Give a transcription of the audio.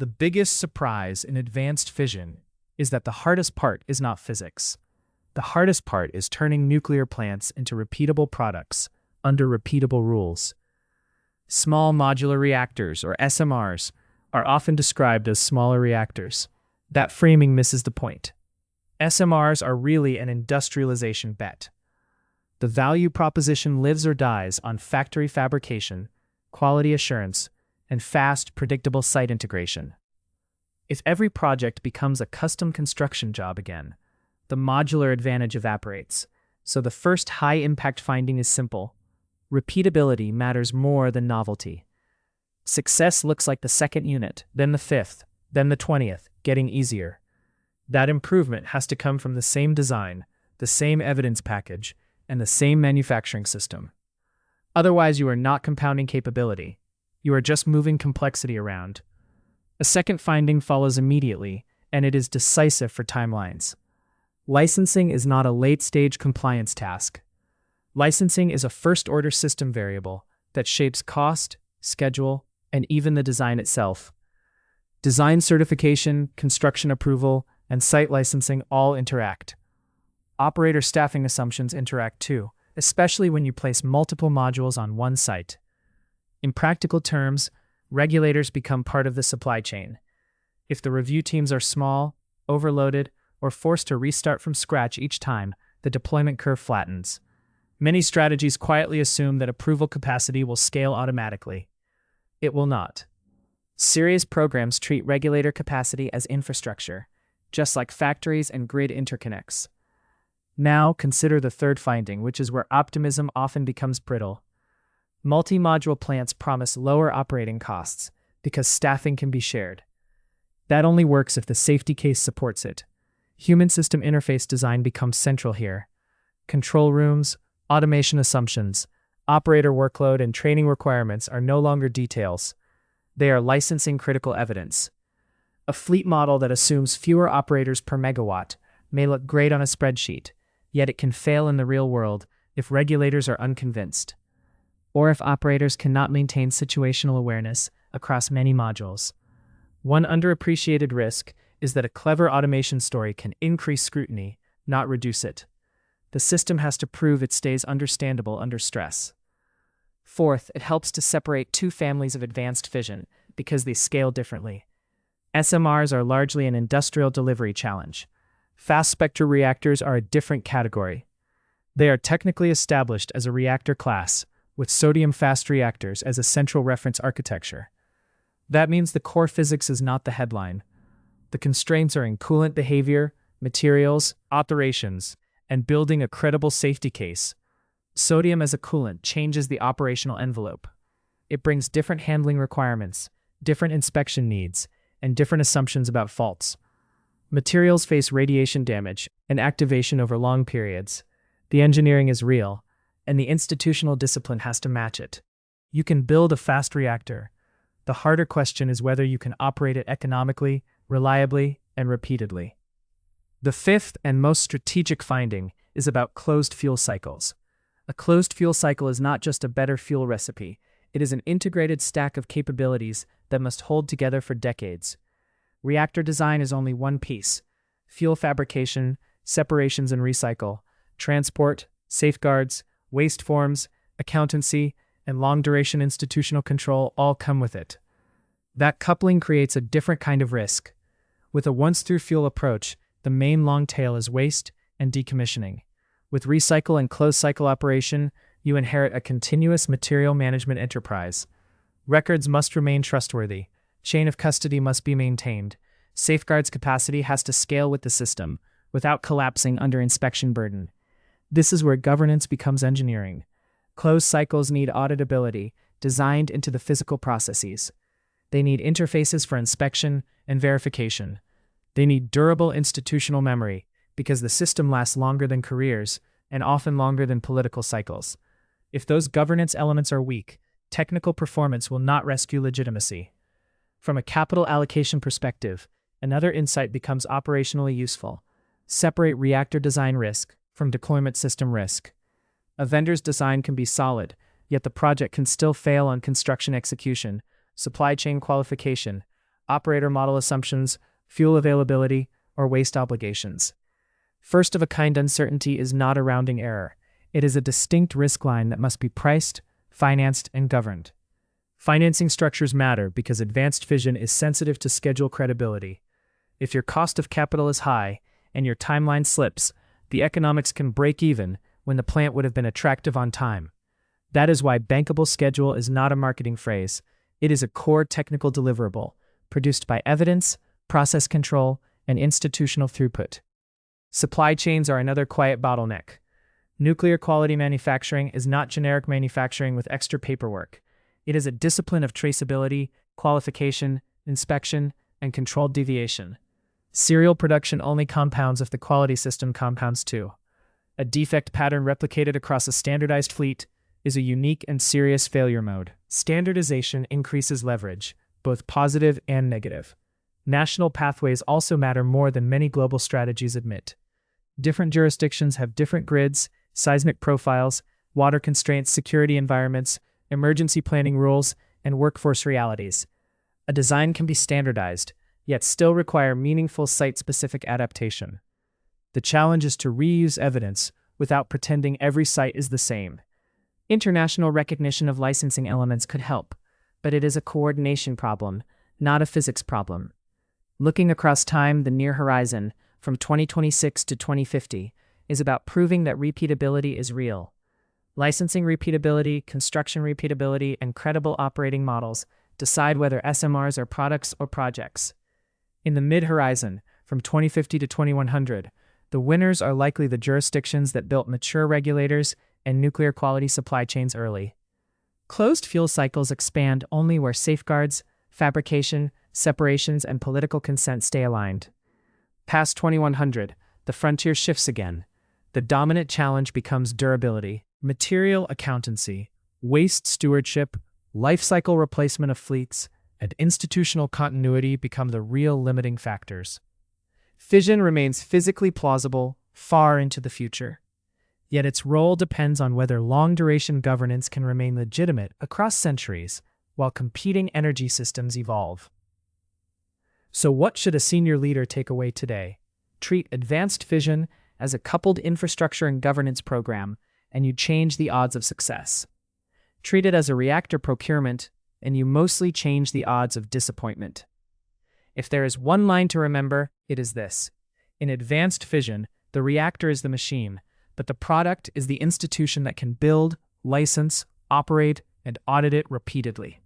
The biggest surprise in advanced fission is that the hardest part is not physics. The hardest part is turning nuclear plants into repeatable products under repeatable rules. Small modular reactors, or SMRs, are often described as smaller reactors. That framing misses the point. SMRs are really an industrialization bet. The value proposition lives or dies on factory fabrication, quality assurance, and fast, predictable site integration. If every project becomes a custom construction job again, the modular advantage evaporates. So the first high-impact finding is simple. Repeatability matters more than novelty. Success looks like the second unit, then the fifth, then the 20th, getting easier. That improvement has to come from the same design, the same evidence package, and the same manufacturing system. Otherwise, you are not compounding capability. You are just moving complexity around. A second finding follows immediately, and it is decisive for timelines. Licensing is not a late-stage compliance task. Licensing is a first-order system variable that shapes cost, schedule, and even the design itself. Design certification, construction approval, and site licensing all interact. Operator staffing assumptions interact too, especially when you place multiple modules on one site. In practical terms, regulators become part of the supply chain. If the review teams are small, overloaded, or forced to restart from scratch each time, the deployment curve flattens. Many strategies quietly assume that approval capacity will scale automatically. It will not. Serious programs treat regulator capacity as infrastructure, just like factories and grid interconnects. Now, consider the third finding, which is where optimism often becomes brittle. Multi-module plants promise lower operating costs because staffing can be shared. That only works if the safety case supports it. Human-system interface design becomes central here. Control rooms, automation assumptions, operator workload, and training requirements are no longer details. They are licensing critical evidence. A fleet model that assumes fewer operators per megawatt may look great on a spreadsheet, yet it can fail in the real world if regulators are unconvinced, or if operators cannot maintain situational awareness across many modules. One underappreciated risk is that a clever automation story can increase scrutiny, not reduce it. The system has to prove it stays understandable under stress. Fourth, it helps to separate two families of advanced fission because they scale differently. SMRs are largely an industrial delivery challenge. Fast spectral reactors are a different category. They are technically established as a reactor class, with sodium fast reactors as a central reference architecture. That means the core physics is not the headline. The constraints are in coolant behavior, materials, operations, and building a credible safety case. Sodium as a coolant changes the operational envelope. It brings different handling requirements, different inspection needs, and different assumptions about faults. Materials face radiation damage and activation over long periods. The engineering is real, and the institutional discipline has to match it. You can build a fast reactor. The harder question is whether you can operate it economically, reliably, and repeatedly. The fifth and most strategic finding is about closed fuel cycles. A closed fuel cycle is not just a better fuel recipe, it is an integrated stack of capabilities that must hold together for decades. Reactor design is only one piece. Fuel fabrication, separations and recycle, transport, safeguards, waste forms, accountancy, and long-duration institutional control all come with it. That coupling creates a different kind of risk. With a once-through-fuel approach, the main long tail is waste and decommissioning. With recycle and closed-cycle operation, you inherit a continuous material management enterprise. Records must remain trustworthy. Chain of custody must be maintained. Safeguards capacity has to scale with the system, without collapsing under inspection burden. This is where governance becomes engineering. Closed cycles need auditability, designed into the physical processes. They need interfaces for inspection and verification. They need durable institutional memory, because the system lasts longer than careers, and often longer than political cycles. If those governance elements are weak, technical performance will not rescue legitimacy. From a capital allocation perspective, another insight becomes operationally useful. Separate reactor design risk from deployment system risk. A vendor's design can be solid, yet the project can still fail on construction execution, supply chain qualification, operator model assumptions, fuel availability, or waste obligations. First-of-a-kind uncertainty is not a rounding error. It is a distinct risk line that must be priced, financed, and governed. Financing structures matter because advanced fission is sensitive to schedule credibility. If your cost of capital is high and your timeline slips, the economics can break even when the plant would have been attractive on time. That is why bankable schedule is not a marketing phrase. It is a core technical deliverable, produced by evidence, process control, and institutional throughput. Supply chains are another quiet bottleneck. Nuclear quality manufacturing is not generic manufacturing with extra paperwork. It is a discipline of traceability, qualification, inspection, and controlled deviation. Serial production only compounds if the quality system compounds too. A defect pattern replicated across a standardized fleet is a unique and serious failure mode. Standardization increases leverage, both positive and negative. National pathways also matter more than many global strategies admit. Different jurisdictions have different grids, seismic profiles, water constraints, security environments, emergency planning rules, and workforce realities. A design can be standardized, yet still require meaningful site-specific adaptation. The challenge is to reuse evidence without pretending every site is the same. International recognition of licensing elements could help, but it is a coordination problem, not a physics problem. Looking across time, the near horizon, from 2026 to 2050, is about proving that repeatability is real. Licensing repeatability, construction repeatability, and credible operating models decide whether SMRs are products or projects. In the mid-horizon, from 2050 to 2100, the winners are likely the jurisdictions that built mature regulators and nuclear quality supply chains early. Closed fuel cycles expand only where safeguards, fabrication, separations, and political consent stay aligned. Past 2100, the frontier shifts again. The dominant challenge becomes durability, material accountancy, waste stewardship, life cycle replacement of fleets, and institutional continuity become the real limiting factors. Fission remains physically plausible far into the future. Yet its role depends on whether long-duration governance can remain legitimate across centuries while competing energy systems evolve. So what should a senior leader take away today? Treat advanced fission as a coupled infrastructure and governance program, and you change the odds of success. Treat it as a reactor procurement, and you mostly change the odds of disappointment. If there is one line to remember, it is this. In advanced fission, the reactor is the machine, but the product is the institution that can build, license, operate, and audit it repeatedly.